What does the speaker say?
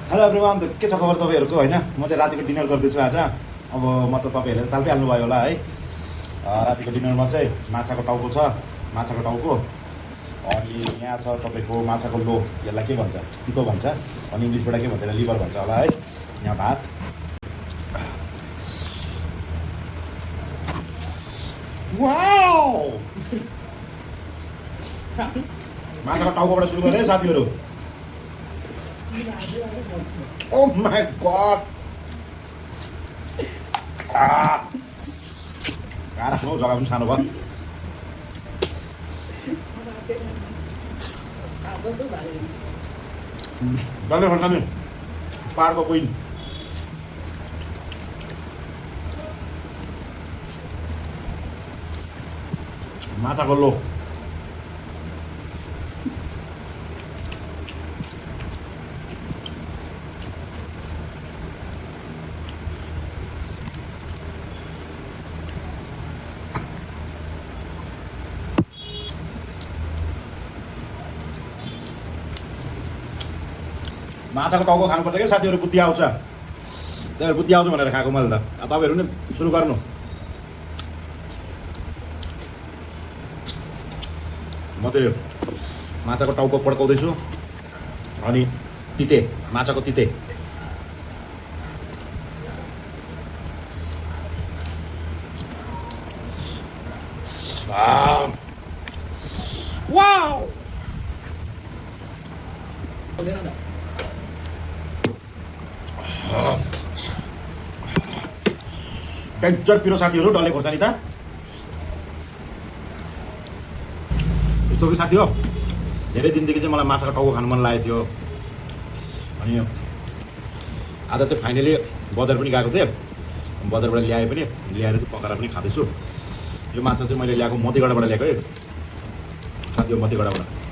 Hello everyone, के छ खबर तपाईँहरूको? होइन, म चाहिँ रातिको डिनर गर्दैछु आज। अब म त तपाईँहरूले त ताल पाइहाल्नु भयो होला है। रातिको डिनरमा चाहिँ माछाको टाउको छ, माछाको टाउको। अनि यहाँ छ तपाईँको माछाको लो, यसलाई के भन्छ, तितो भन्छ, अनि इङ्ग्लिसबाट के भन्छ, लिभर भन्छ होला है। यहाँ भात, वाउ माछाको टाउकोबाट सुरु गरेँ साथीहरू। Oh my god! राख्नु जग्गा पनि सानो भयो। डल्लै फर्काउने पाहाडको क्विन। माछाको लो, माछाको टाउको खानुपर्छ क्या साथीहरू, बुद्धि आउँछ। त्यही बुद्धि आउँछ भनेर खाएको मैले त। तपाईँहरू नि सुरु गर्नु। म चाहिँ माछाको टाउको पड्काउँदैछु, अनि तिते, माछाको तिते। वाउ! डेन्जर पिरो साथीहरू, डल्ले खोर्सानी त। यस्तो कि साथी हो, धेरै दिनदेखि चाहिँ मलाई माछाको टाउको खानु मन लागेको थियो। अनि आज चाहिँ फाइनली बजार पनि गएको थिएँ, बजारबाट ल्याएँ पनि, ल्याएर चाहिँ पकाएर पनि खाँदैछु। यो माछा चाहिँ मैले ल्याएको मतिगढाबाट ल्याएको है साथी हो, मतिगढाबाट।